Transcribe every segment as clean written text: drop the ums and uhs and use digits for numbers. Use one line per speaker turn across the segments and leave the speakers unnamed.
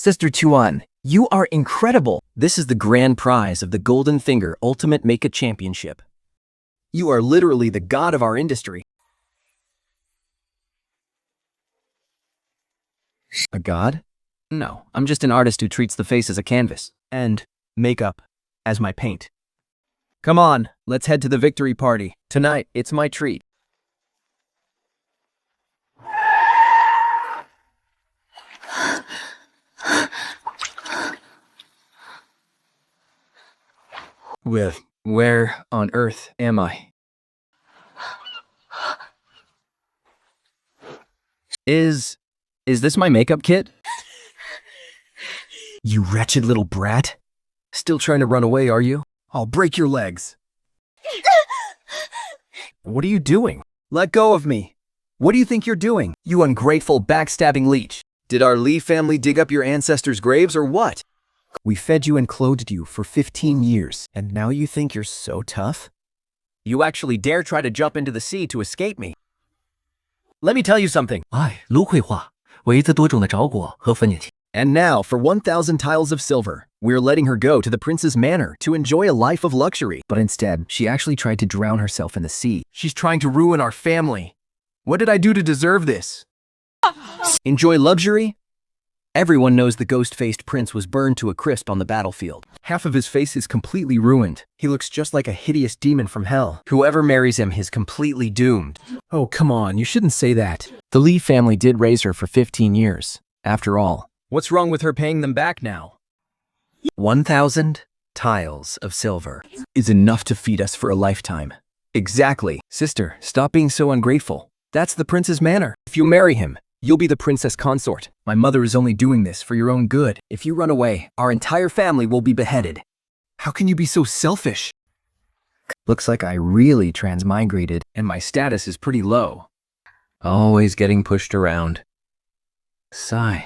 Sister Tuan, you are incredible. This is the grand prize of the Golden Finger Ultimate Make-A Championship. You are literally the god of our industry. A god? No, I'm just an artist who treats the face as a canvas, and makeup as my paint. Come on, let's head to the victory party. Tonight, it's my treat. Where on earth am I? Is this my makeup kit? You wretched little brat. Still trying to run away, are you? I'll break your legs. What are you doing? Let go of me. What do you think you're doing, you ungrateful, backstabbing leech? Did our Lee family dig up your ancestors' graves or what? We fed you and clothed you for 15 years, and now you think you're so tough? You actually dare try to jump into the sea to escape me. Let me tell you something. And now, for 1,000 tiles of silver, we're letting her go to the prince's manor to enjoy a life of luxury. But instead, she actually tried to drown herself in the sea. She's trying to ruin our family. What did I do to deserve this? Enjoy luxury? Everyone knows the ghost-faced prince was burned to a crisp on the battlefield. Half of his face is completely ruined. He looks just like a hideous demon from hell. Whoever marries him is completely doomed. Oh, come on, you shouldn't say that. The Lee family did raise her for 15 years. After all, what's wrong with her paying them back now? 1,000 tiles of silver is enough to feed us for a lifetime. Exactly. Sister, stop being so ungrateful. That's the prince's manor. If you marry him, you'll be the princess consort. My mother is only doing this for your own good. If you run away, our entire family will be beheaded. How can you be so selfish? Looks like I really transmigrated, and my status is pretty low. Always getting pushed around. Sigh.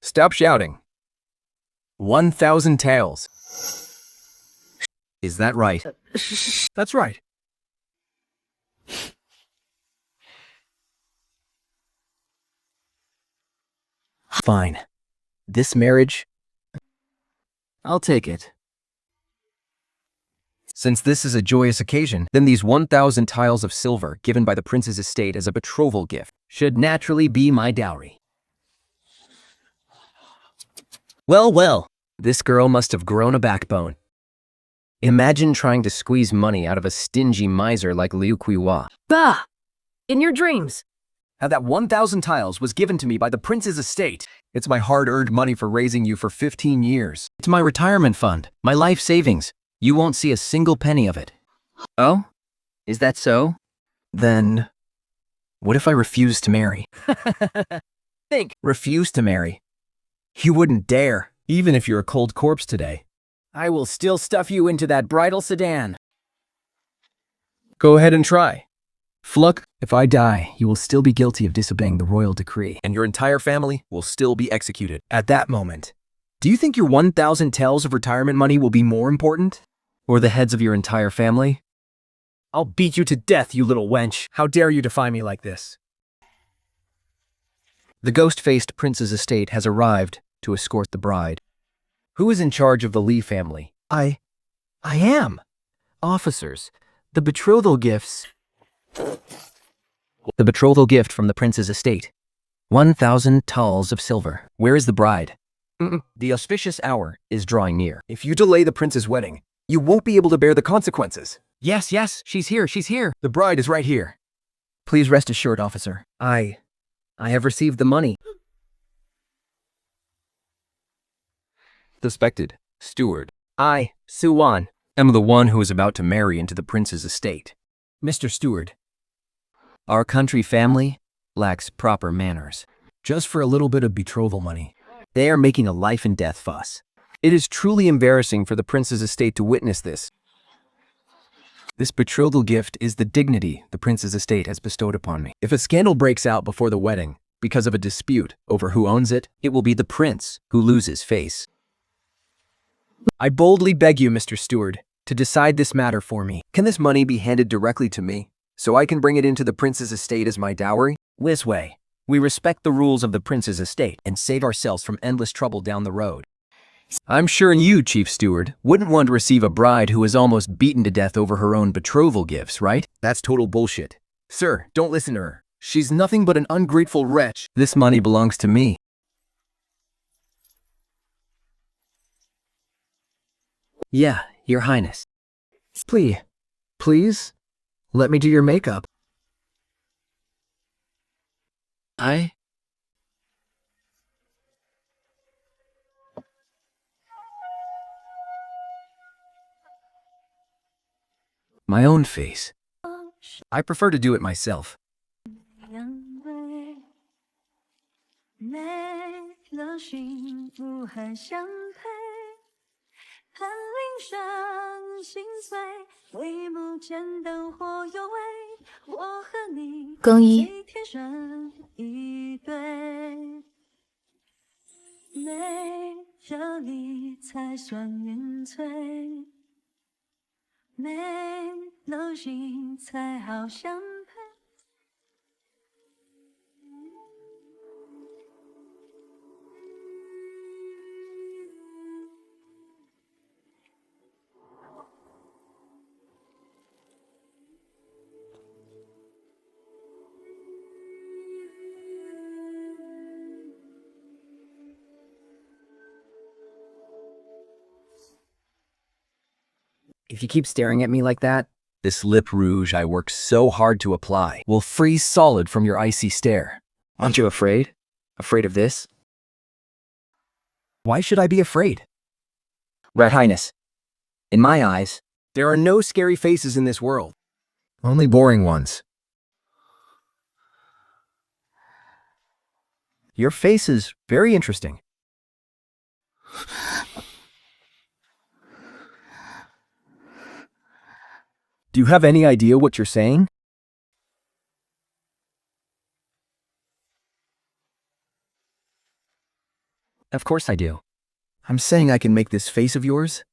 Stop shouting. 1,000 taels. Is that right? That's right. Fine. This marriage, I'll take it. Since this is a joyous occasion, then these 1,000 tiles of silver given by the prince's estate as a betrothal gift should naturally be my dowry. Well, this girl must have grown a backbone. Imagine trying to squeeze money out of a stingy miser like Liu Kuiwa.
Bah! In your dreams.
How that 1,000 tiles was given to me by the prince's estate. It's my hard-earned money for raising you for 15 years. It's my retirement fund, my life savings. You won't see a single penny of it. Oh? Is that so? Then, what if I refuse to marry? Think. Refuse to marry. You wouldn't dare, even if you're a cold corpse today. I will still stuff you into that bridal sedan. Go ahead and try. Fluck, if I die, you will still be guilty of disobeying the royal decree, and your entire family will still be executed. At that moment, do you think your 1,000 taels of retirement money will be more important? Or the heads of your entire family? I'll beat you to death, you little wench. How dare you defy me like this? The ghost-faced prince's estate has arrived to escort the bride. Who is in charge of the Lee family? I am. Officers, the betrothal gifts. The betrothal gift from the prince's estate. 1,000 taels of silver. Where is the bride? The auspicious hour is drawing near. If you delay the prince's wedding, you won't be able to bear the consequences. Yes, she's here. The bride is right here. Please rest assured, officer. I have received the money. Suspected steward. I, Suwan, am the one who is about to marry into the prince's estate. Mr. Steward, our country family lacks proper manners. Just for a little bit of betrothal money, they are making a life and death fuss. It is truly embarrassing for the prince's estate to witness this. This betrothal gift is the dignity the prince's estate has bestowed upon me. If a scandal breaks out before the wedding because of a dispute over who owns it, it will be the prince who loses face. I boldly beg you, Mr. Steward, to decide this matter for me. Can this money be handed directly to me, so I can bring it into the prince's estate as my dowry? This way, we respect the rules of the prince's estate and save ourselves from endless trouble down the road. I'm sure you, Chief Steward, wouldn't want to receive a bride who is almost beaten to death over her own betrothal gifts, right? That's total bullshit. Sir, don't listen to her. She's nothing but an ungrateful wretch. This money belongs to me. Yeah, Your Highness. Please, let me do your makeup. My own face. I prefer to do it myself.
美了幸福和相配，盼铃声心碎，微不见灯火有味，我和你
更衣
最天生一对，没有你才算云翠，没了心才好相配。
If you keep staring at me like that, this lip rouge I worked so hard to apply will freeze solid from your icy stare. Aren't you afraid? Afraid of this? Why should I be afraid? Red Highness, in my eyes, there are no scary faces in this world. Only boring ones. Your face is very interesting. Do you have any idea what you're saying? Of course I do. I'm saying I can make this face of yours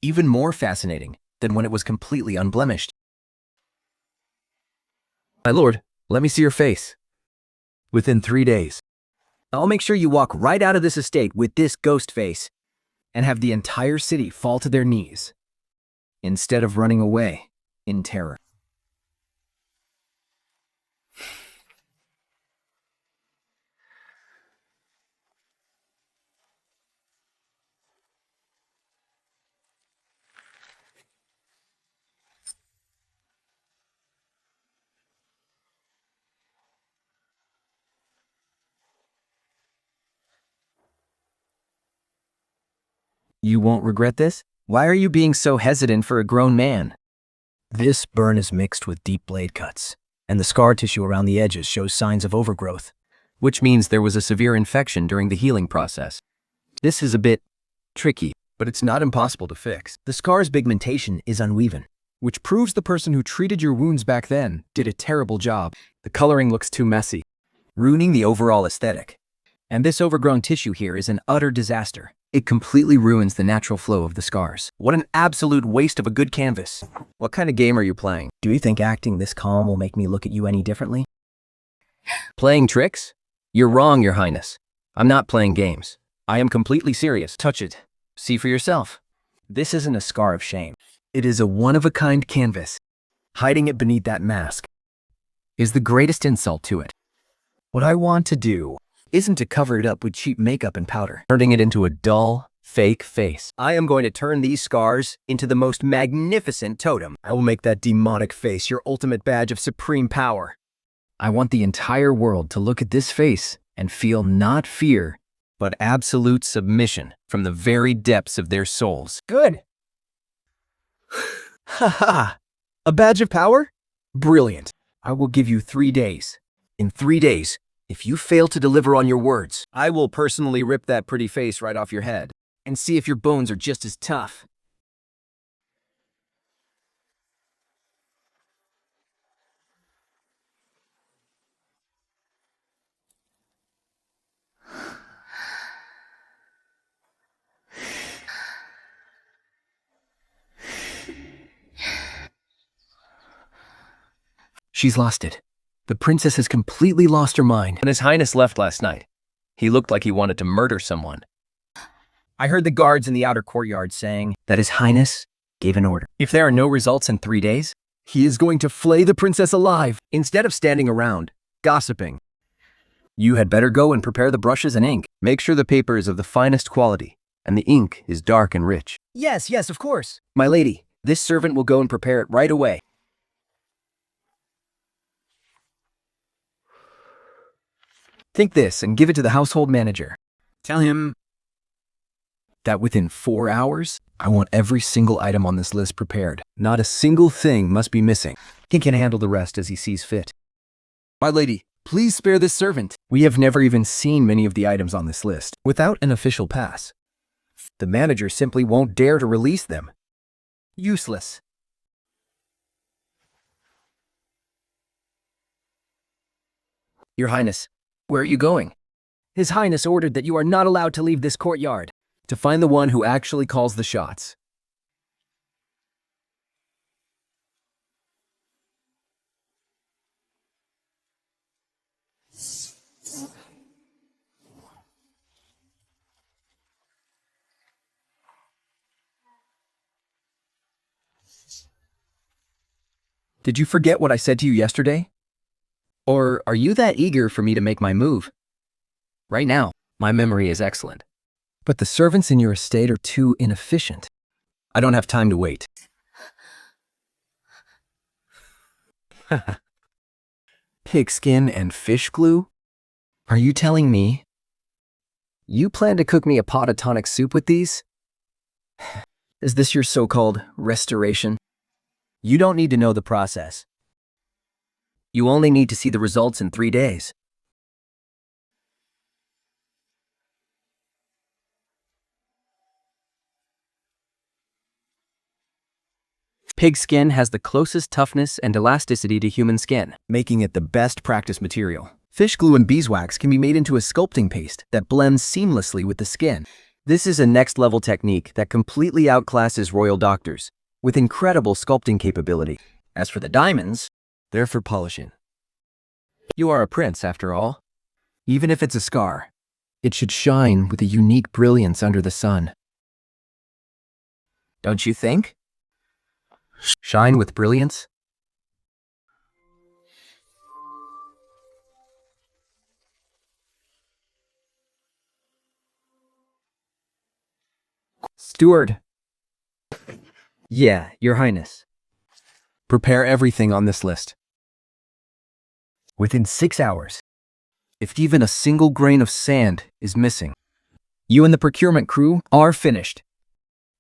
even more fascinating than when it was completely unblemished. My lord, let me see your face. Within 3 days. I'll make sure you walk right out of this estate with this ghost face and have the entire city fall to their knees instead of running away in terror. You won't regret this? Why are you being so hesitant for a grown man? This burn is mixed with deep blade cuts, and the scar tissue around the edges shows signs of overgrowth, which means there was a severe infection during the healing process. This is a bit tricky, but it's not impossible to fix. The scar's pigmentation is uneven, which proves the person who treated your wounds back then did a terrible job. The coloring looks too messy, ruining the overall aesthetic. And this overgrown tissue here is an utter disaster. It completely ruins the natural flow of the scars. What an absolute waste of a good canvas. What kind of game are you playing? Do you think acting this calm will make me look at you any differently? Playing tricks? You're wrong, Your Highness. I'm not playing games. I am completely serious. Touch it. See for yourself. This isn't a scar of shame. It is a one-of-a-kind canvas. Hiding it beneath that mask is the greatest insult to it. What I want to do isn't to cover it up with cheap makeup and powder, turning it into a dull, fake face. I am going to turn these scars into the most magnificent totem. I will make that demonic face your ultimate badge of supreme power. I want the entire world to look at this face and feel not fear, but absolute submission from the very depths of their souls. Good. Haha. A badge of power? Brilliant. I will give you 3 days. In 3 days, if you fail to deliver on your words, I will personally rip that pretty face right off your head and see if your bones are just as tough. She's lost it. The princess has completely lost her mind.
When His Highness left last night, he looked like he wanted to murder someone.
I heard the guards in the outer courtyard saying that His Highness gave an order. If there are no results in 3 days, he is going to flay the princess alive instead of standing around, gossiping. You had better go and prepare the brushes and ink.
Make sure the paper is of the finest quality, and the ink is dark and rich.
Yes, yes, of course. My lady, this servant will go and prepare it right away. Take this and give it to the household manager. Tell him that within 4 hours, I want every single item on this list prepared. Not a single thing must be missing. He can handle the rest as he sees fit. My lady, please spare this servant. We have never even seen many of the items on this list. Without an official pass, the manager simply won't dare to release them. Useless. Your Highness, where are you going? His Highness ordered that you are not allowed to leave this courtyard. To find the one who actually calls the shots. Did you forget what I said to you yesterday? Or are you that eager for me to make my move? Right now, my memory is excellent. But the servants in your estate are too inefficient. I don't have time to wait. Pigskin and fish glue? Are you telling me you plan to cook me a pot of tonic soup with these? Is this your so-called restoration? You don't need to know the process. You only need to see the results in 3 days. Pig skin has the closest toughness and elasticity to human skin, making it the best practice material. Fish glue and beeswax can be made into a sculpting paste that blends seamlessly with the skin. This is a next-level technique that completely outclasses royal doctors, with incredible sculpting capability. As for the diamonds, they're for polishing. You are a prince, after all. Even if it's a scar, it should shine with a unique brilliance under the sun. Don't you think? Shine with brilliance? Steward. Yeah, Your Highness. Prepare everything on this list. Within 6 hours, if even a single grain of sand is missing, you and the procurement crew are finished.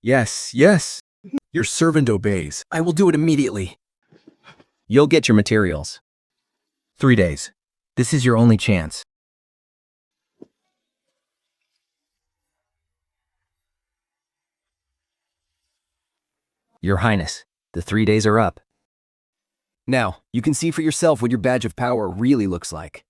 Yes, yes. Your servant obeys. I will do it immediately. You'll get your materials. 3 days. This is your only chance. Your Highness, the 3 days are up. Now, you can see for yourself what your badge of power really looks like.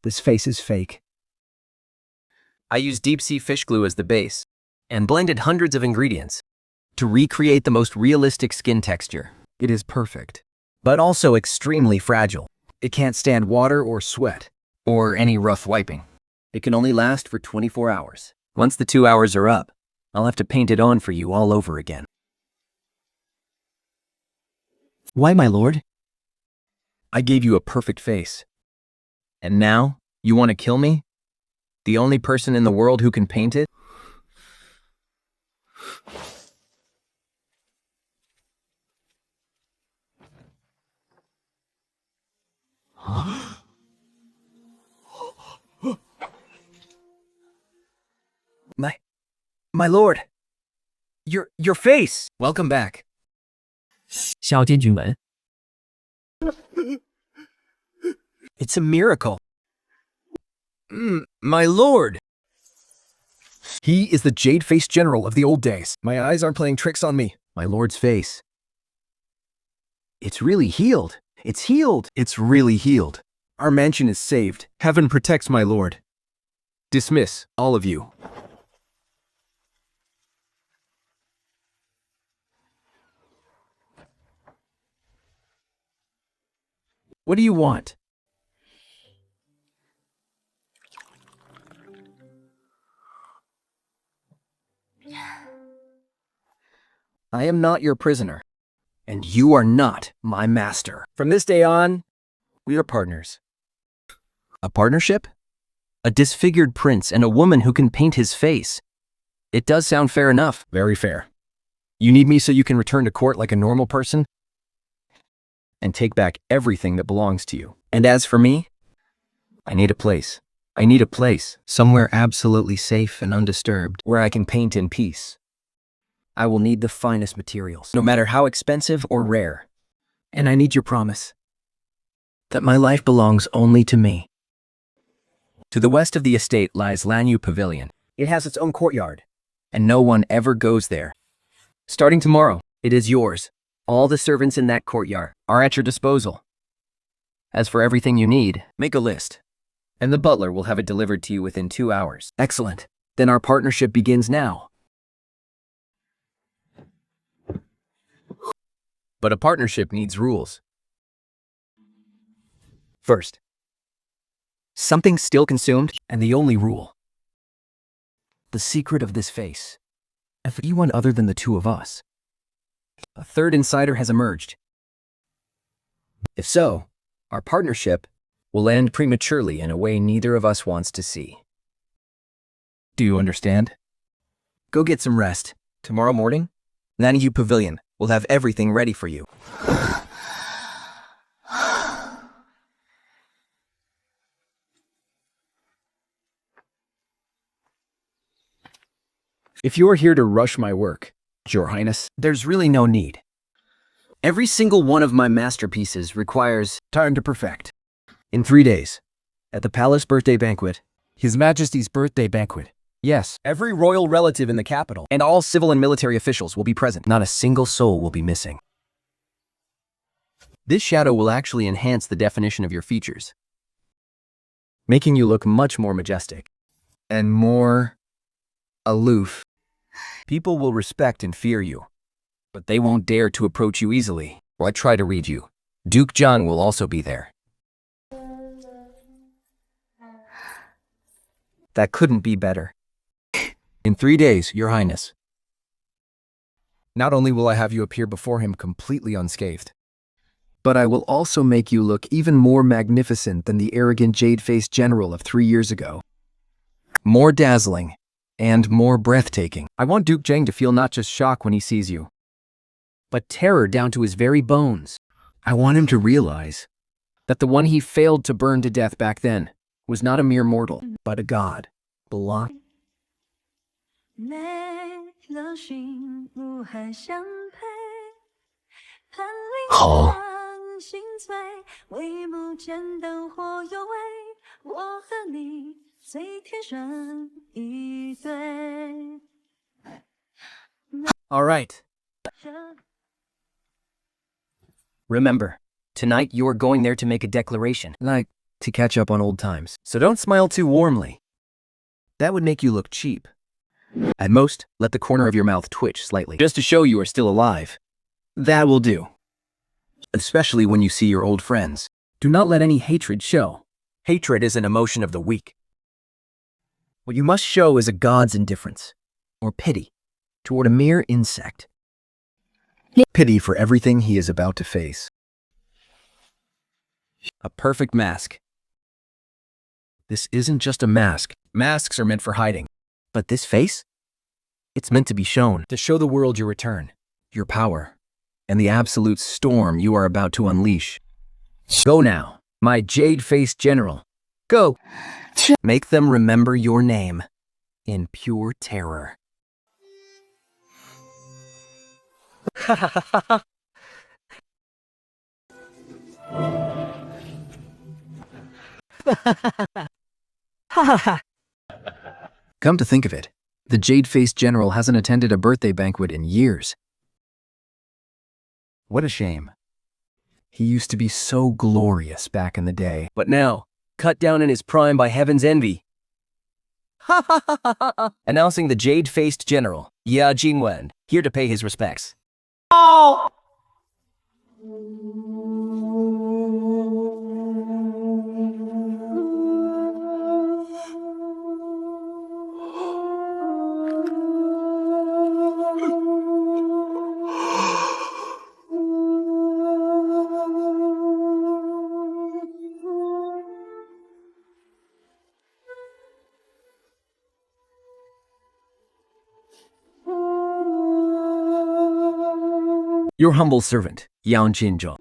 This face is fake. I used deep-sea fish glue as the base and blended hundreds of ingredients to recreate the most realistic skin texture. It is perfect, but also extremely fragile. It can't stand water or sweat or any rough wiping. It can only last for 24 hours. Once the 2 hours are up, I'll have to paint it on for you all over again. Why, my lord? I gave you a perfect face. And now, you want to kill me? The only person in the world who can paint it? My lord! Your face! Welcome back.
小姐君闻，
It's a miracle. My lord! He is the jade-faced general of the old days. My eyes aren't playing tricks on me.
My lord's face. It's really healed. It's healed.
It's really healed. Our mansion is saved. Heaven protects my lord. Dismiss, all of you. What do you want? I am not your prisoner, and you are not my master. From this day on, we are partners.
A partnership? A disfigured prince and a woman who can paint his face. It does sound fair enough.
Very fair. You need me so you can return to court like a normal person and take back everything that belongs to you. And as for me,
I need a place. I need a place. Somewhere absolutely safe and undisturbed.
where I can paint in peace. I will need the finest materials, no matter how expensive or rare. And I need your promise
That my life belongs only to me.
To the west of the estate lies Lanyu Pavilion. It has its own courtyard, and no one ever goes there. Starting tomorrow, it is yours. All the servants in that courtyard are at your disposal. As for everything you need, make a list, and the butler will have it delivered to you within 2 hours. Excellent. Then our partnership begins now. But a partnership needs rules. First, something still consumed, and the only rule. The secret of this face. If anyone other than the two of us. A third insider has emerged. If so, our partnership will end prematurely in a way neither of us wants to see. Do you understand? Go get some rest. Tomorrow morning, Lanyu Pavilion will have everything ready for you. If you are here to rush my work, Your Highness, there's really no need. Every single one of my masterpieces requires time to perfect. In 3 days, at the palace birthday banquet, His Majesty's birthday banquet. Yes, every royal relative in the capital and all civil and military officials will be present. Not a single soul will be missing. This shadow will actually enhance the definition of your features, making you look much more majestic and more aloof. People will respect and fear you, but they won't dare to approach you easily or try to read you. Duke John will also be there. That couldn't be better. In 3 days, Your Highness. Not only will I have you appear before him completely unscathed, but I will also make you look even more magnificent than the arrogant jade-faced general of 3 years ago. More dazzling and more breathtaking. I want Duke Zheng to feel not just shock when he sees you, but terror down to his very bones. I want him to realize that the one he failed to burn to death back then was not a mere mortal, but a god. Block.
没了心，无憾相配，盼铃声心醉，微不见灯火有味，我和你最天生一对。
All right. Remember, tonight you're going there to make a declaration, like to catch up on old times. So don't smile too warmly. That would make you look cheap. At most, let the corner of your mouth twitch slightly, just to show you are still alive. That will do. Especially when you see your old friends. Do not let any hatred show. Hatred is an emotion of the weak. What you must show is a god's indifference, or pity, toward a mere insect. Pity for everything he is about to face. A perfect mask. This isn't just a mask. Masks are meant for hiding. But this face? It's meant to be shown, to show the world your return, your power, and the absolute storm you are about to unleash. Go now, my jade-faced general. Go! Make them remember your name in pure terror. Come to think of it, The jade-faced general hasn't attended a birthday banquet in years. What a shame. He used to be so glorious back in the day.
But now, cut down in his prime by heaven's envy. Ha ha ha ha ha! Announcing the jade-faced general, Ya Jingwen, here to pay his respects.
Your humble servant, Yang Jinzhou,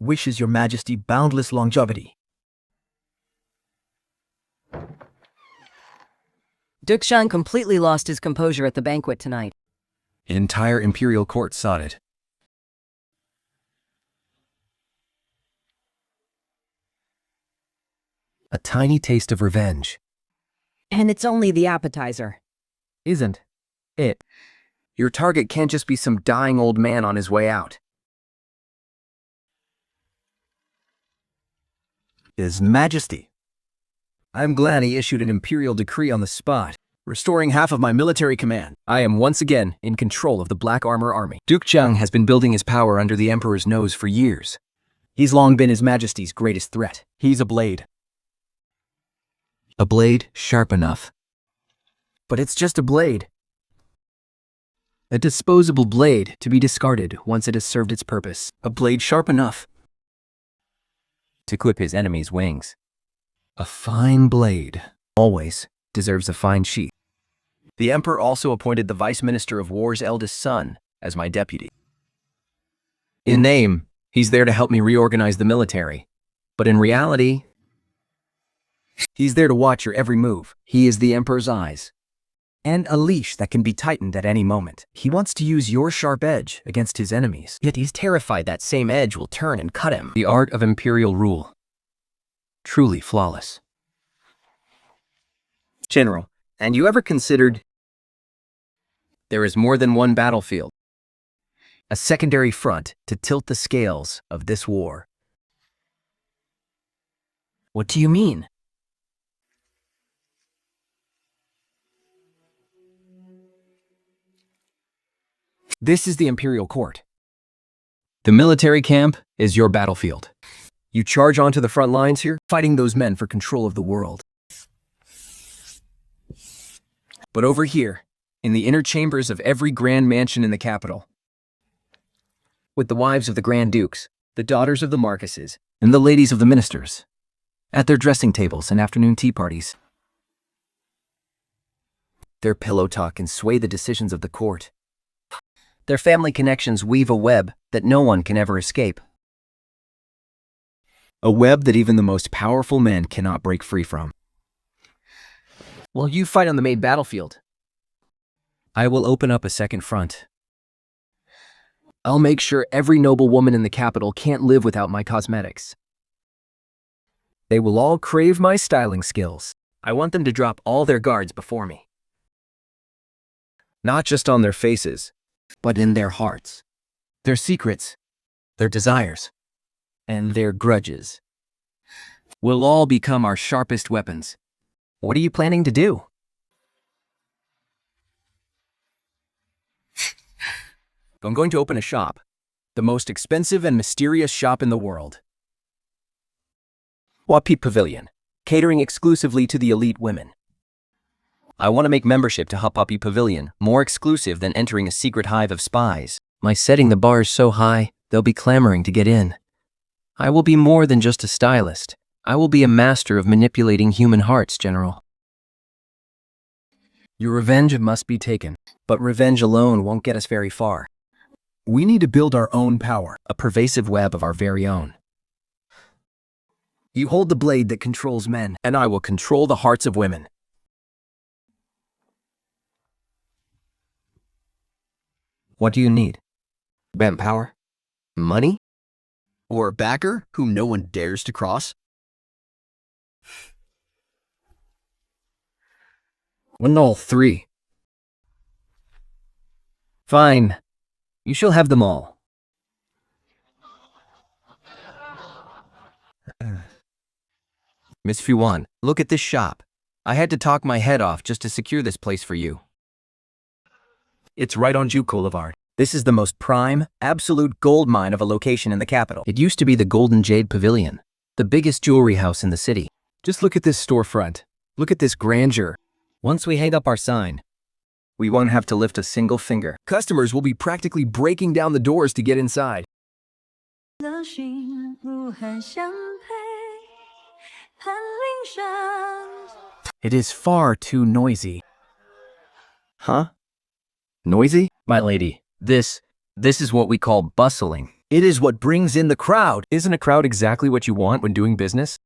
wishes your majesty boundless longevity.
Dukshan completely lost his composure at the banquet tonight.
Entire imperial court sought it. A tiny taste of revenge.
And it's only the appetizer.
Isn't it? Your target can't just be some dying old man on his way out. His Majesty. I'm glad he issued an imperial decree on the spot, restoring half of my military command. I am once again in control of the Black Armor Army. Duke Zhang has been building his power under the Emperor's nose for years. He's long been His Majesty's greatest threat. He's a blade. A blade sharp enough. But it's just a blade. A disposable blade to be discarded once it has served its purpose. A blade sharp enough
To clip his enemy's wings.
A fine blade always deserves a fine sheath. The Emperor also appointed the Vice Minister of War's eldest son as my deputy. In name, he's there to help me reorganize the military. But in reality, he's there to watch your every move. He is the Emperor's eyes. And a leash that can be tightened at any moment. He wants to use your sharp edge against his enemies. Yet he's terrified that same edge will turn and cut him. The art of imperial rule. Truly flawless. General, and you ever considered there is more than one battlefield? A secondary front to tilt the scales of this war. What do you mean? This is the Imperial Court. The military camp is your battlefield. You charge onto the front lines here, fighting those men for control of the world. But over here, in the inner chambers of every grand mansion in the capital, with the wives of the Grand Dukes, the daughters of the Marquises, and the ladies of the ministers, at their dressing tables and afternoon tea parties, their pillow talk can sway the decisions of the court. Their family connections weave a web that no one can ever escape. A web that even the most powerful men cannot break free from. While you fight on the main battlefield, I will open up a second front. I'll make sure every noble woman in the capital can't live without my cosmetics. They will all crave my styling skills. I want them to drop all their guards before me. Not just on their faces, but in their hearts, their secrets, their desires, and their grudges will all become our sharpest weapons. What are you planning to do? I'm going to open a shop, the most expensive and mysterious shop in the world. Wapit Pavilion, catering exclusively to the elite women. I want to make membership to Hapapi Pavilion more exclusive than entering a secret hive of spies. My setting the bars so high, they'll be clamoring to get in. I will be more than just a stylist. I will be a master of manipulating human hearts, General. Your revenge must be taken, but revenge alone won't get us very far. We need to build our own power, a pervasive web of our very own. You hold the blade that controls men, and I will control the hearts of women. What do you need? Manpower? Money? Or a backer whom no one dares to cross? When all three,
Fine. You shall have them all. Miss Fuan, look at this shop. I had to talk my head off just to secure this place for you.
It's right on Juke Boulevard. This is the most prime, absolute gold mine of a location in the capital.
It used to be the Golden Jade Pavilion, the biggest jewelry house in the city.
Just look at this storefront. Look at this grandeur.
Once we hang up our sign,
We won't have to lift a single finger. Customers will be practically breaking down the doors to get inside.
的幸福很相配，盼铃声。
It is far too noisy. Huh? Noisy?
my lady, this is what we call bustling.
It is what brings in the crowd. Isn't a crowd exactly what you want when doing business?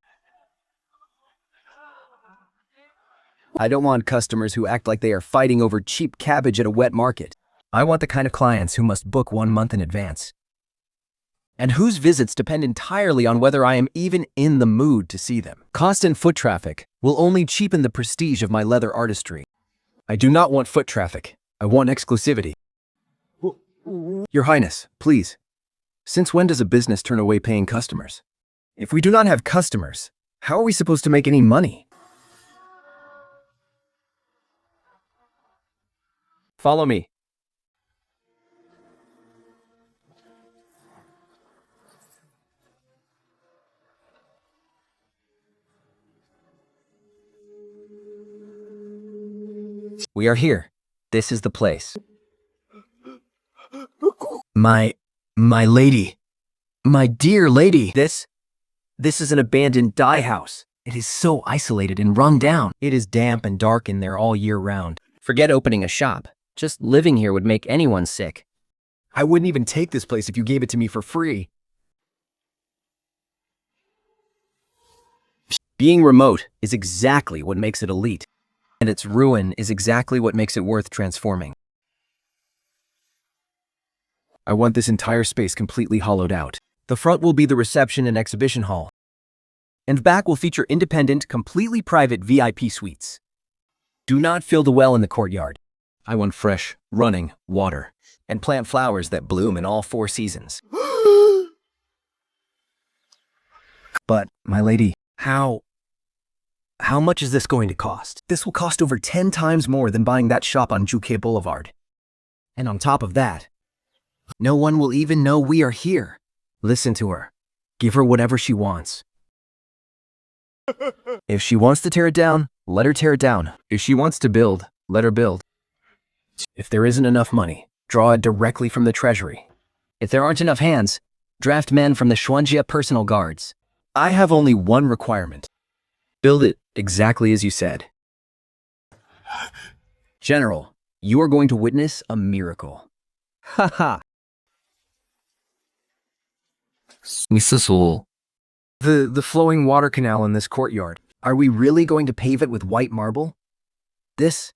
I don't want customers who act like they are fighting over cheap cabbage at a wet market. I want the kind of clients who must book 1 month in advance, and whose visits depend entirely on whether I am even in the mood to see them. Constant foot traffic will only cheapen the prestige of my leather artistry. I do not want foot traffic. I want exclusivity. Your Highness, please. Since when does a business turn away paying customers? If we do not have customers, how are we supposed to make any money?
Follow me. We are here. This is the place.
My lady. My dear lady. This is an abandoned dye house. It is so isolated and run down. It is damp and dark in there all year round.
Forget opening a shop. Just living here would make anyone sick.
I wouldn't even take this place if you gave it to me for free. Being remote is exactly what makes it elite, and its ruin is exactly what makes it worth transforming. I want this entire space completely hollowed out. The front will be the reception and exhibition hall, and back will feature independent, completely private VIP suites. Do not fill the well in the courtyard. I want fresh, running water, and plant flowers that bloom in all 4 seasons. But, my lady, how much is this going to cost? This will cost over 10 times more than buying that shop on Juke Boulevard. And on top of that, no one will even know we are here. Listen to her. Give her whatever she wants. If she wants to tear it down, let her tear it down. If she wants to build, let her build. If there isn't enough money, draw it directly from the treasury. If there aren't enough hands, draft men from the Xuanjia personal guards. I have only one requirement. Build it exactly as you said. General, you are going to witness a miracle. Ha ha. The flowing water canal in this courtyard. Are we really going to pave it with white marble? This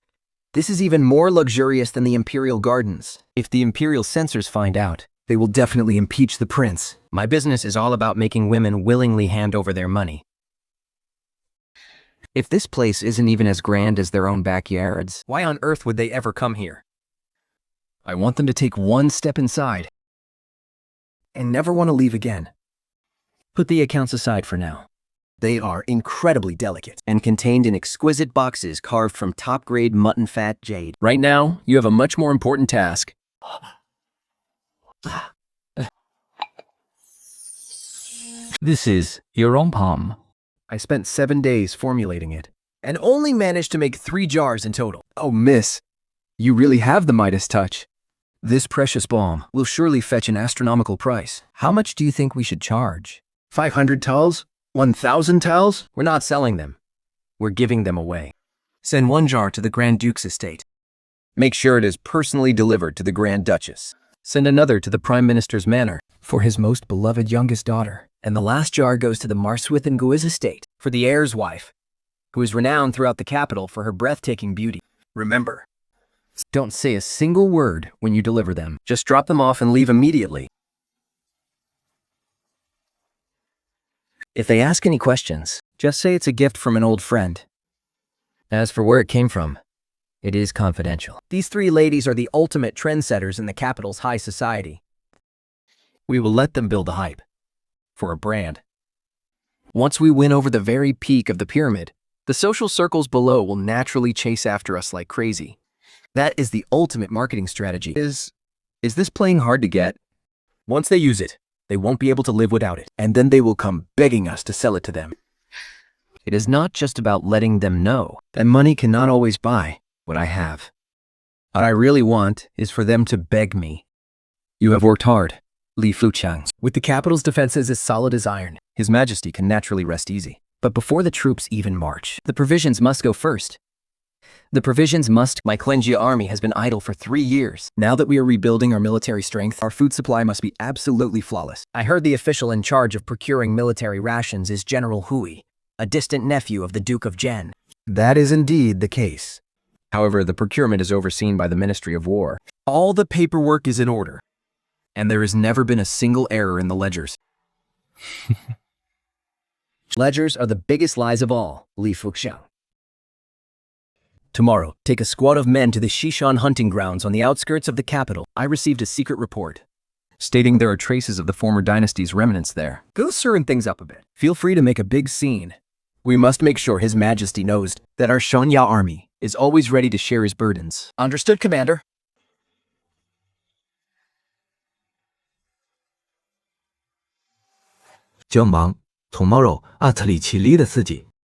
is even more luxurious than the Imperial Gardens. If the Imperial censors find out, they will definitely impeach the prince. My business is all about making women willingly hand over their money. If this place isn't even as grand as their own backyards, why on earth would they ever come here? I want them to take one step inside and never want to leave again. Put the accounts aside for now. They are incredibly delicate and contained in exquisite boxes carved from top-grade mutton fat jade. Right now, you have a much more important task.
This is your own palm.
I spent 7 days formulating it and only managed to make 3 jars in total. Oh, miss, you really have the Midas touch. This precious balm will surely fetch an astronomical price. How much do you think we should charge? 500 tals? 1,000 tals? We're not selling them. We're giving them away. Send 1 jar to the Grand Duke's estate. Make sure it is personally delivered to the Grand Duchess. Send another to the Prime Minister's manor for his most beloved youngest daughter. And the last jar goes to the Marswith and Guiz estate for the heir's wife, who is renowned throughout the capital for her breathtaking beauty. Remember, don't say a single word when you deliver them. Just drop them off and leave immediately. If they ask any questions, just say it's a gift from an old friend. As for where it came from,
It is confidential.
These three ladies are the ultimate trendsetters in the capital's high society. We will let them build the hype for a brand. Once we win over the very peak of the pyramid, the social circles below will naturally chase after us like crazy. That is the ultimate marketing strategy. Is this playing hard to get? Once they use it, they won't be able to live without it, and then they will come begging us to sell it to them. It is not just about letting them know that money cannot always buy what I have. What I really want is for them to beg me. You have worked hard, Li Fuchang. With the capital's defenses as solid as iron, His Majesty can naturally rest easy. But before the troops even march, the provisions must go first. The provisions must. My Clengia army has been idle for 3 years. Now that we are rebuilding our military strength, our food supply must be absolutely flawless. I heard the official in charge of procuring military rations is General Hui, a distant nephew of the Duke of Zhen. That is indeed the case. However, the procurement is overseen by the Ministry of War. All the paperwork is in order, and there has never been a single error in the ledgers. Ledgers are the biggest lies of all, Li Fuxiang. Tomorrow, take a squad of men to the Shishan hunting grounds on the outskirts of the capital. I received a secret report stating there are traces of the former dynasty's remnants there. Go stirring things up a bit. Feel free to make a big scene. We must make sure His Majesty knows that our Shanya army is always ready to share his burdens. Understood, Commander.
Tomorrow,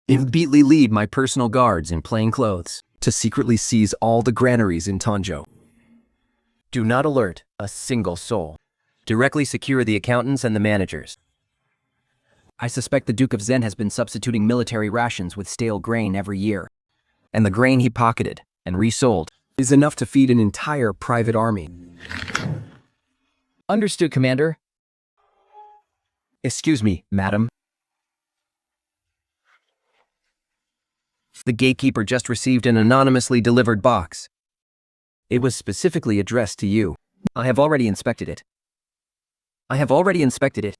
Immediately lead my personal guards in plain clothes to secretly seize all the granaries in Tanzhou. Do not alert a single soul. Directly secure the accountants and the managers. I suspect the Duke of Zhen has been substituting military rations with stale grain every year, and the grain he pocketed and resold is enough to feed an entire private army. Understood, Commander. Excuse me, madam. The gatekeeper just received an anonymously delivered box. It was specifically addressed to you. I have already inspected it.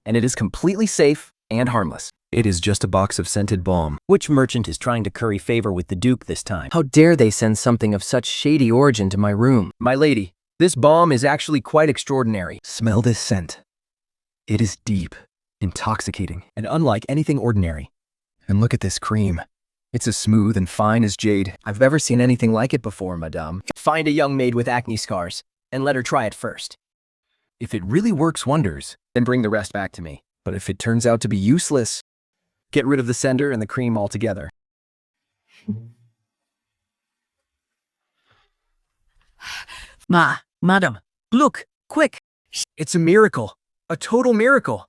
And it is completely safe and harmless. It is just a box of scented balm. Which merchant is trying to curry favor with the Duke this time? How dare they send something of such shady origin to my room? My lady, this balm is actually quite extraordinary. Smell this scent. It is deep, intoxicating, and unlike anything ordinary. And look at this cream. It's as smooth and fine as jade. I've never seen anything like it before, madame. Find a young maid with acne scars, and let her try it first. If it really works wonders, then bring the rest back to me. But if it turns out to be useless, get rid of the sender and the cream altogether. Madam, look, quick! It's a miracle. A total miracle.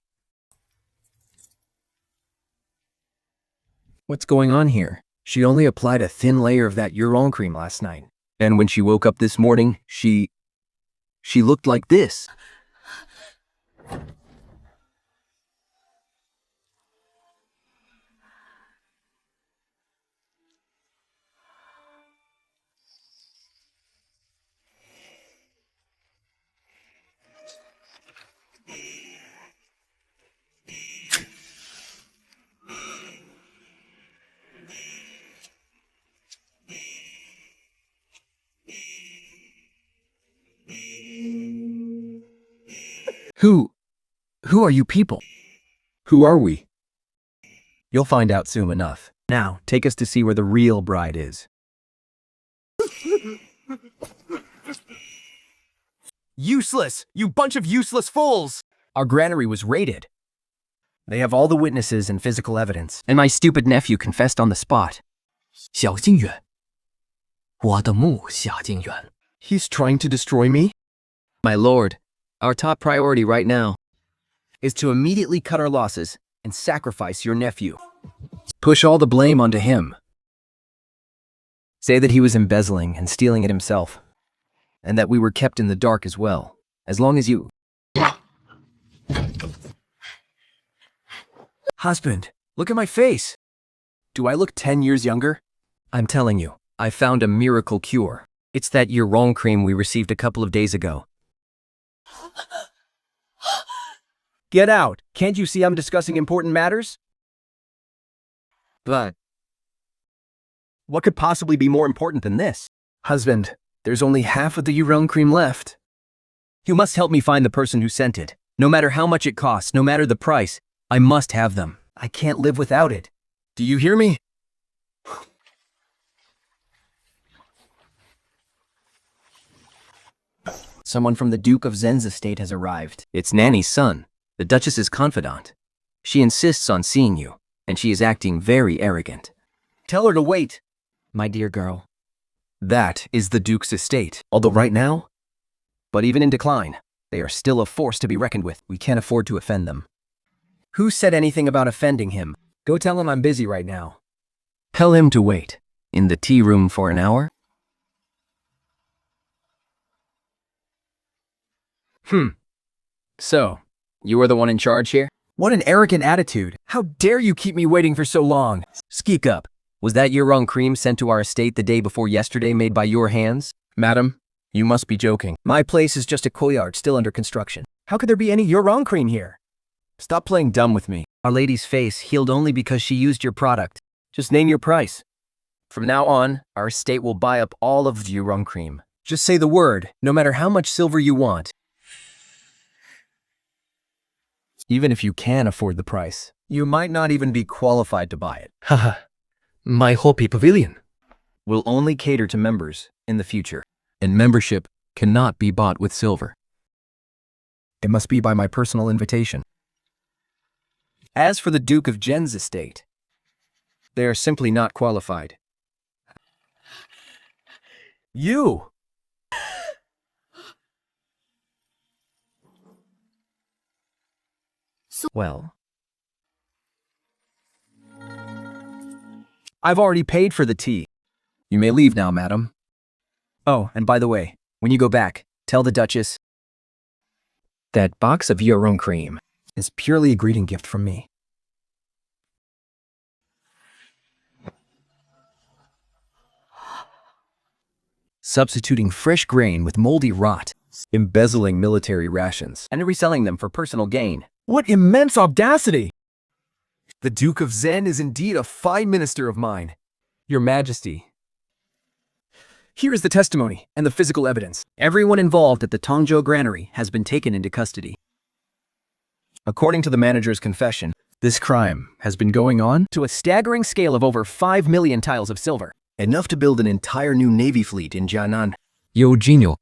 What's going on here? She only applied a thin layer of that Euron cream last night. And when she woke up this morning, she looked like this. Who are you people? Who are we? You'll find out soon enough. Now, take us to see where the real bride is. Useless! You bunch of useless fools! Our granary was raided. They have all the witnesses and physical evidence, and my stupid nephew confessed on the spot.
小金元，我的木下金元。
He's trying to destroy me? My lord, our top priority right now is to immediately cut our losses and sacrifice your nephew. Push all the blame onto him. Say that he was embezzling and stealing it himself, and that we were kept in the dark as well, as long as you... Husband, look at my face. Do I look 10 years younger? I'm telling you, I found a miracle cure. It's that Euron cream we received a couple of days ago. Get out! Can't you see I'm discussing important matters? But what could possibly be more important than this? Husband, there's only half of the Eurone cream left.
You must help me find the person who sent it. No matter how much it costs, no matter the price, I must have them. I can't live without it.
Do you hear me?
Someone from the Duke of Zen's estate has arrived. It's Nanny's son, the Duchess's confidant. She insists on seeing you, and she is acting very arrogant.
Tell her to wait.
My dear girl.
That is the Duke's estate. Although right now,
But even in decline, they are still a force to be reckoned with. We can't afford to offend them. Who said anything about offending him? Go tell him I'm busy right now. Tell him to wait. In the tea room for an hour? So, you are the one in charge here? What an arrogant attitude. How dare you keep me waiting for so long? Speak up. Was that your wrong cream sent to our estate the day before yesterday made by your hands?
madam, you must be joking.
My place is just a courtyard still under construction. How could there be any your wrong cream here?
Stop playing dumb with me.
Our lady's face healed only because she used your product. Just name your price. From now on, our estate will buy up all of the wrong cream. Just say the word, no matter how much silver you want. Even if you can afford the price, you might not even be qualified to buy it.
Haha. My Hopi Pavilion.
We'll only cater to members in the future, and membership cannot be bought with silver. It must be by my personal invitation. As for the Duke of Gen's estate, they are simply not qualified. You! Well, I've already paid for the tea. You may leave now, madam. Oh, and by the way, when you go back, tell the Duchess that box of your own cream is purely a greeting gift from me. Substituting fresh grain with moldy rot, embezzling military rations, and reselling them for personal gain.
What immense audacity! The Duke of Zen is indeed a fine minister of mine.
Your Majesty. Here is the testimony and the physical evidence. Everyone involved at the Tongzhou granary has been taken into custody. According to the manager's confession, this crime has been going on to a staggering scale of over 5 million tiles of silver, enough to build an entire new navy fleet in Jianan.
Eugenio,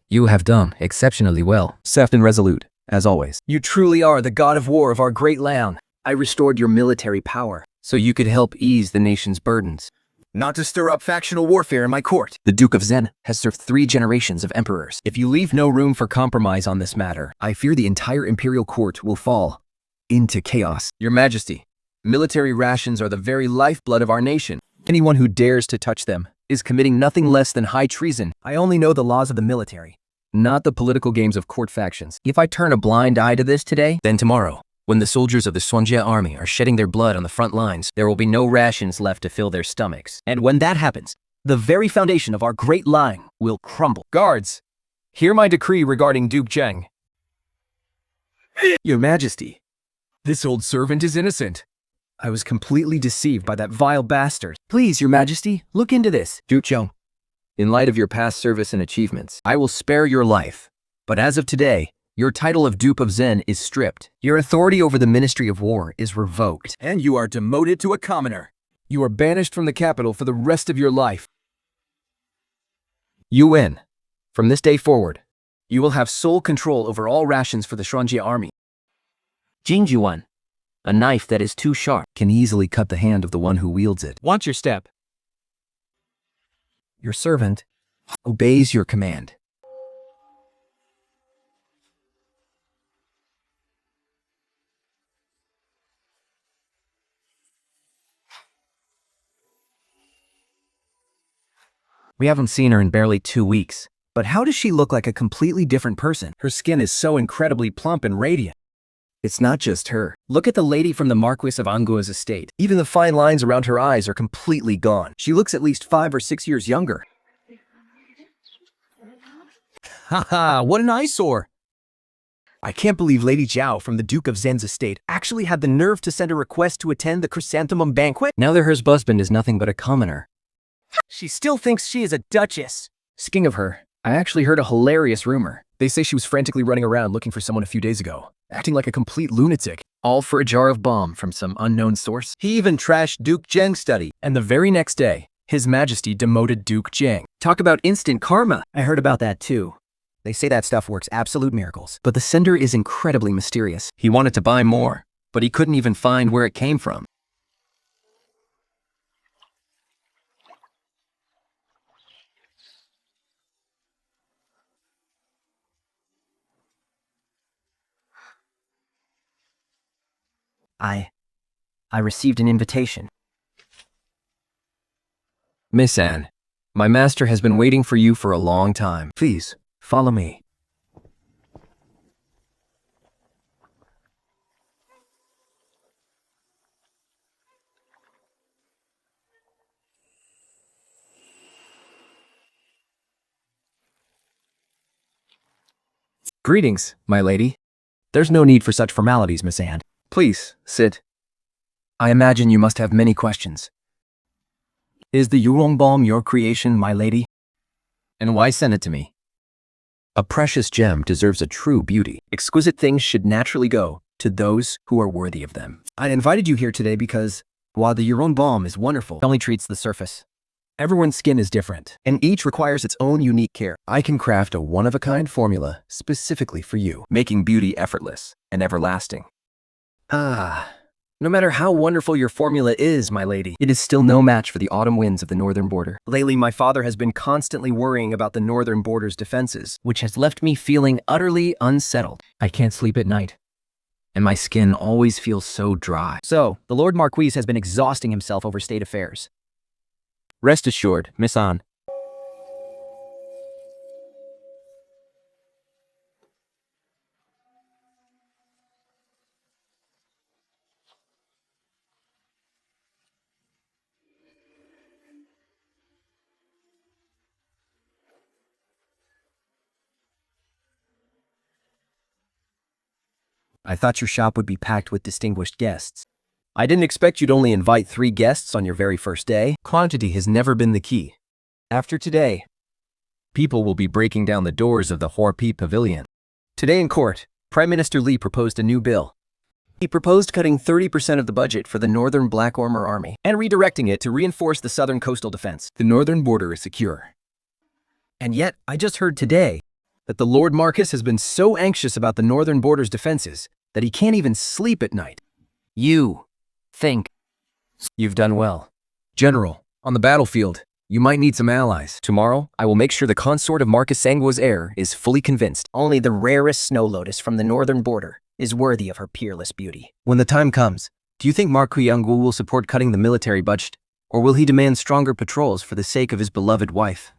you have done exceptionally well.
Seft and resolute, as always. You truly are the god of war of our great land. I restored your military power, so you could help ease the nation's burdens. Not to stir up factional warfare in my court. The Duke of Zen has served 3 generations of emperors. If you leave no room for compromise on this matter, I fear the entire imperial court will fall into chaos. Your Majesty, military rations are the very lifeblood of our nation. Anyone who dares to touch them is committing nothing less than high treason. I only know the laws of the military, not the political games of court factions. If I turn a blind eye to this today, then tomorrow, when the soldiers of the Shuangjia army are shedding their blood on the front lines, there will be no rations left to fill their stomachs. And when that happens, the very foundation of our great line will crumble. Guards, hear my decree regarding Duke Zheng. Your Majesty, this old servant is innocent. I was completely deceived by that vile bastard. Please, Your Majesty, look into this. Duke Zheng, in light of your past service and achievements, I will spare your life. But as of today, your title of Duke of Zen is stripped. Your authority over the Ministry of War is revoked. And you are demoted to a commoner. You are banished from the capital for the rest of your life. You win. From this day forward, you will have sole control over all rations for the Shuangjia army. Jingjuan, a knife that is too sharp, can easily cut the hand of the one who wields it. Watch your step. Your servant obeys your command. We haven't seen her in barely 2 weeks. But how does she look like a completely different person? Her skin is so incredibly plump and radiant. It's not just her. Look at the lady from the Marquis of Angua's estate. Even the fine lines around her eyes are completely gone. She looks at least 5 or 6 years younger. Haha, what an eyesore! I can't believe Lady Zhao from the Duke of Zen's estate actually had the nerve to send a request to attend the chrysanthemum banquet. Now that her husband is nothing but a commoner, She still thinks she is a duchess. Speaking of her, I actually heard a hilarious rumor. They say she was frantically running around looking for someone a few days ago, acting like a complete lunatic, all for a jar of balm from some unknown source. He even trashed Duke Zheng's study, and the very next day, His Majesty demoted Duke Zheng. Talk about instant karma.
I heard about that too. They say that stuff works absolute miracles, but the sender is incredibly mysterious.
He wanted to buy more, but he couldn't even find where it came from.
I received an invitation.
Miss Anne, my master has been waiting for you for a long time.
Please, follow me.
Greetings, my lady.
There's no need for such formalities, Miss Anne.
Please, sit. I imagine you must have many questions.
Is the Yulong Balm your creation, my lady?
And why send it to me?
A precious gem deserves a true beauty. Exquisite things should naturally go to those who are worthy of them. I invited you here today because, while the Yulong Balm is wonderful, it only treats the surface. Everyone's skin is different, and each requires its own unique care. I can craft a one-of-a-kind formula specifically for you,
Making beauty effortless and everlasting.
No matter how wonderful your formula is, my lady, it is still no match for the autumn winds of the northern border. Lately, my father has been constantly worrying about the northern border's defenses, which has left me feeling utterly unsettled. I can't sleep at night, and my skin always feels so dry. So, the Lord Marquis has been exhausting himself over state affairs.
Rest assured, Miss Anne.
I thought your shop would be packed with distinguished guests. I didn't expect you'd only invite 3 guests on your very first day. Quantity has never been the key. After today,
People will be breaking down the doors of the Horpi Pavilion.
today in court, Prime Minister Li proposed a new bill. He proposed cutting 30% of the budget for the Northern Black Armor Army and redirecting it to reinforce the southern coastal defense.
The northern border is secure.
And yet, I just heard today that the Lord Marquis has been so anxious about the northern border's defenses that he can't even sleep at night. You think
You've done well. General, on the battlefield, you might need some allies. Tomorrow, I will make sure the consort of Marcus Sanguo's heir is fully convinced.
only the rarest snow lotus from the northern border is worthy of her peerless beauty. When the time comes, do you think Marquis Yanggu will support cutting the military budget, or will he demand stronger patrols for the sake of his beloved wife?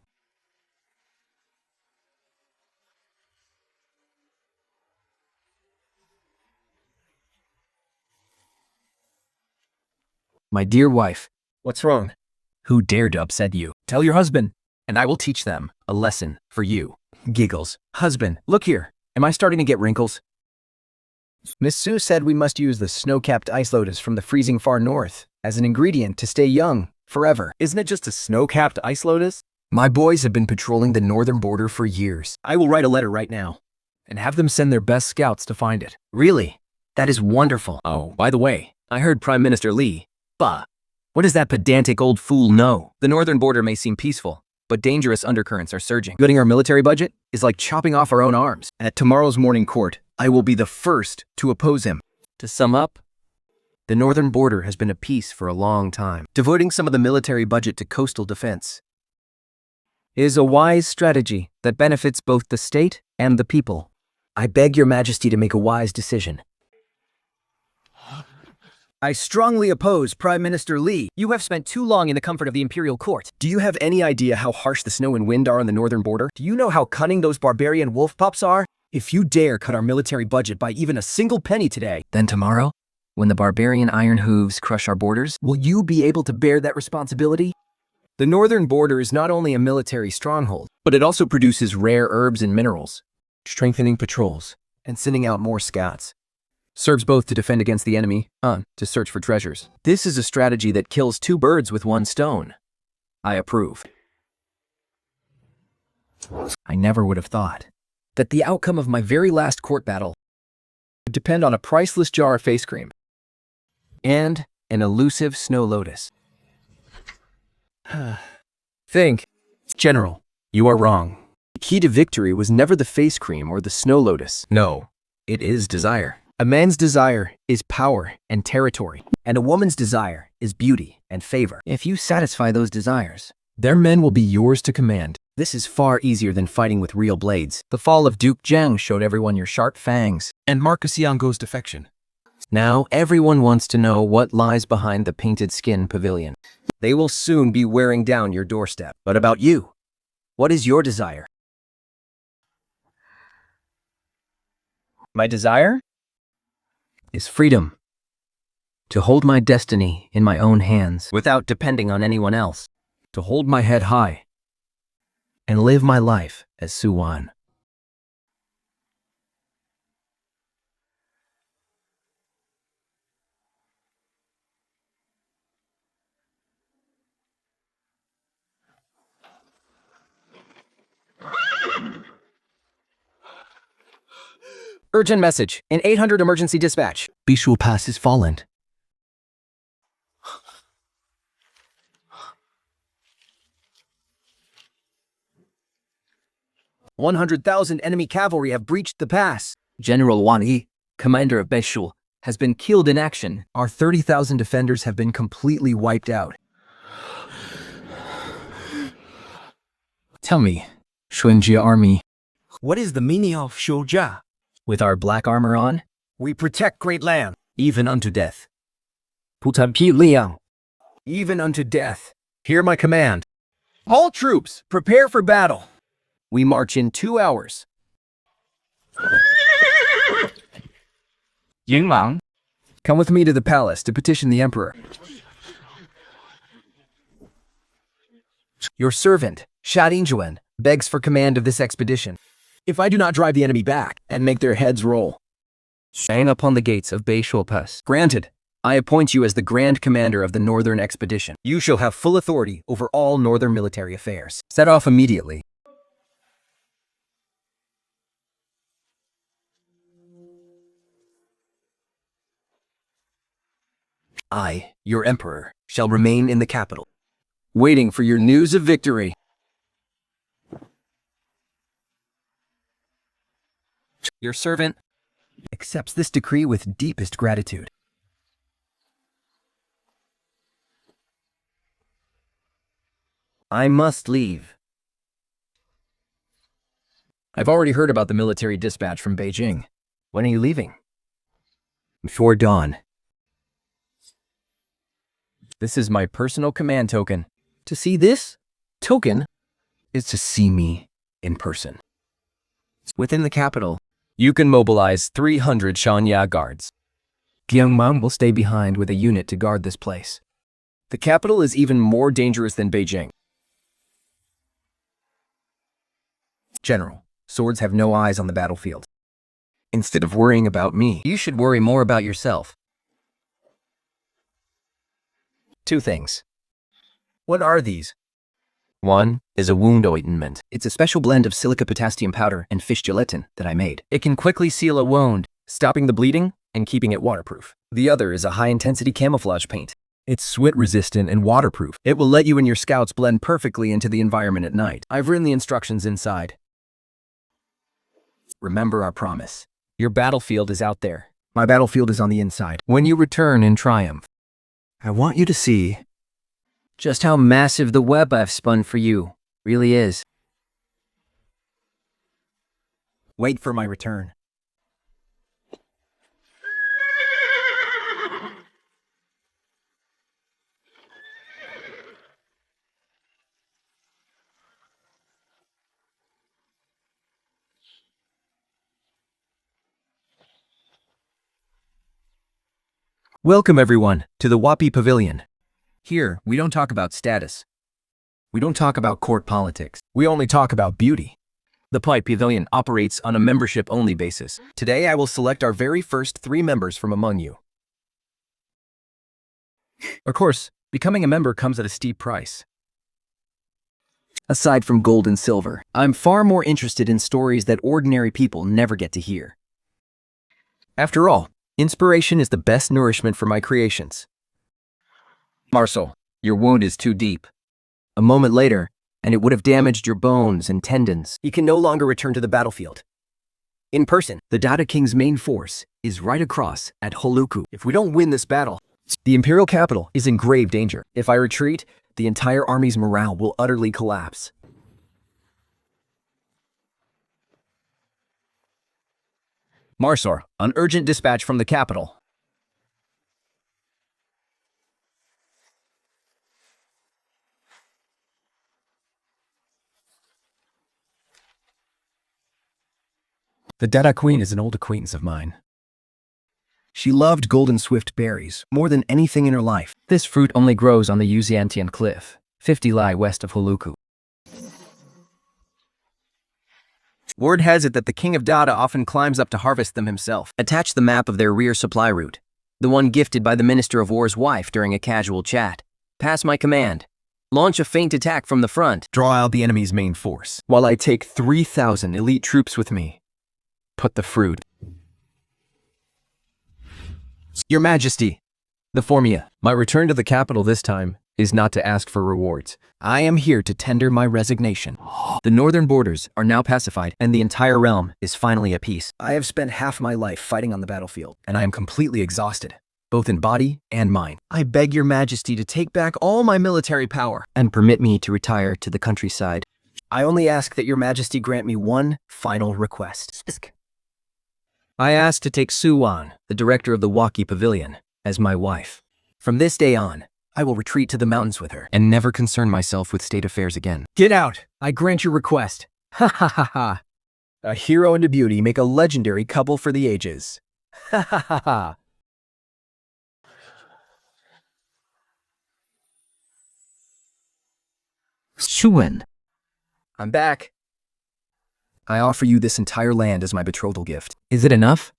My dear wife,
What's wrong?
who dared to upset you? Tell your husband, and I will teach them a lesson for you.
Giggles. Husband, look here. Am I starting to get wrinkles? Miss Sue said we must use the snow-capped ice lotus from the freezing far north as an ingredient to stay young forever. Isn't it just a snow-capped ice lotus?
My boys have been patrolling the northern border for years,
I will write a letter right now.
and have them send their best scouts to find it.
Really? That is wonderful.
Oh, by the way,
I heard Prime Minister Li. Bah. What does that pedantic old fool know? The northern border may seem peaceful, but dangerous undercurrents are surging. Cutting our military budget is like chopping off our own arms. At tomorrow's morning court, I will be the first to oppose him. To sum up, the northern border has been at peace for a long time. Devoting some of the military budget to coastal defense is a wise strategy that benefits both the state and the people. I beg your majesty to make a wise decision. I strongly oppose Prime Minister Li. You have spent too long in the comfort of the imperial court. Do you have any idea how harsh the snow and wind are on the northern border? Do you know how cunning those barbarian wolf pups are? If you dare cut our military budget by even a single penny today,
then tomorrow, when the barbarian iron hooves crush our borders,
will you be able to bear that responsibility? The northern border is not only a military stronghold, but it also produces rare herbs and minerals, strengthening patrols, and sending out more scouts. Serves both to defend against the enemy and to search for treasures. This is a strategy that kills 2 birds with 1 stone.
I approve. I never would have thought that the outcome of my very last court battle would depend on a priceless jar of face cream and an elusive snow lotus. Think. General, you are wrong. The key to victory was never the face cream or the snow lotus. No, it is desire. A man's desire is power and territory, and a woman's desire is beauty and favor. If you satisfy those desires, their men will be yours to command. This is far easier than fighting with real blades. The fall of Duke Zheng showed everyone your sharp fangs.
And Marcus Yango's defection.
Now everyone wants to know what lies behind the painted skin pavilion. They will soon be wearing down your doorstep. But about you, what is your desire? My desire is freedom. To hold my destiny in my own hands without depending on anyone else. To hold my head high and live my life as Suwan. Urgent message. An 800 emergency dispatch.
Bishul Pass is fallen.
"100,000 enemy cavalry have breached the pass. General Wan Yi, commander of Bishul, has been killed in action. Our 30,000 defenders have been completely wiped out." Tell me, Shunjia army,
What is the meaning of Shoujia?
with our black armor on, we protect great land, even unto death. Liang, even unto death. Hear my command. All troops, prepare for battle. We march in 2 hours.
Yinglang,
Come with me to the palace to petition the emperor. Your servant, Sha Dingyuan, begs for command of this expedition. If I do not drive the enemy back and make their heads roll, hang upon the gates of Bishul Pass. Granted, I appoint you as the Grand Commander of the Northern Expedition. You shall have full authority over all northern military affairs. Set off immediately. I, your emperor, shall remain in the capital, waiting for your news of victory. Your servant accepts this decree with deepest gratitude. I must leave. I've already heard about the military dispatch from Beijing. When are you leaving? Before dawn. This is my personal command token. To see this token is to see me in person. Within the capital, you can mobilize 300 Shanya guards. Gyangmang will stay behind with a unit to guard this place. The capital is even more dangerous than Beijing. General, swords have no eyes on the battlefield. Instead of worrying about me, you should worry more about yourself. 2 things. What are these? 1 is a wound ointment. It's a special blend of silica potassium powder and fish gelatin that I made. It can quickly seal a wound, stopping the bleeding and keeping it waterproof. The other is a high-intensity camouflage paint. It's sweat-resistant and waterproof. It will let you and your scouts blend perfectly into the environment at night. I've written the instructions inside. Remember our promise. Your battlefield is out there. My battlefield is on the inside. When you return in triumph, I want you to see just how massive the web I've spun for you really is. Wait for my return. Welcome everyone to the Wapi Pavilion. Here, we don't talk about status. We don't talk about court politics. We only talk about beauty. The Pi Pavilion operates on a membership-only basis. Today, I will select our very first 3 members from among you. Of course, becoming a member comes at a steep price.
Aside from gold and silver, I'm far more interested in stories that ordinary people never get to hear. After all, inspiration is the best nourishment for my creations.
Marcel, your wound is too deep.
A moment later, and it would have damaged your bones and tendons. He can no longer return to the battlefield. In person, the Dada King's main force is right across at Holuku. If we don't win this battle, the imperial capital is in grave danger. If I retreat, the entire army's morale will utterly collapse.
Marsor, an urgent dispatch from the capital.
The Dada Queen is an old acquaintance of mine. She loved golden swift berries more than anything in her life.
This fruit only grows on the Yuziantian cliff, 50 li west of Holuku.
Word has it that the King of Dada often climbs up to harvest them himself. Attach the map of their rear supply route, the one gifted by the Minister of War's wife during a casual chat. Pass my command. Launch a feint attack from the front. Draw out the enemy's main force, while I take 3,000 elite troops with me. Put the fruit. Your Majesty, the Formia. My return to the capital this time is not to ask for rewards. I am here to tender my resignation. The northern borders are now pacified, and the entire realm is finally at peace. I have spent half my life fighting on the battlefield, and I am completely exhausted, both in body and mind. I beg your Majesty to take back all my military power and permit me to retire to the countryside. I only ask that your Majesty grant me one final request. I ask to take Suwan, the director of the Waki Pavilion, as my wife. From this day on, I will retreat to the mountains with her and never concern myself with state affairs again. Get out! I grant your request. Ha ha ha ha. A hero and a beauty make a legendary couple for the ages. Ha ha ha ha.
Shuwen.
I'm back. I offer you this entire land as my betrothal gift.
Is it enough?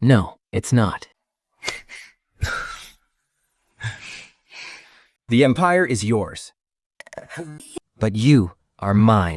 No, it's not.
The empire is yours. But you are mine.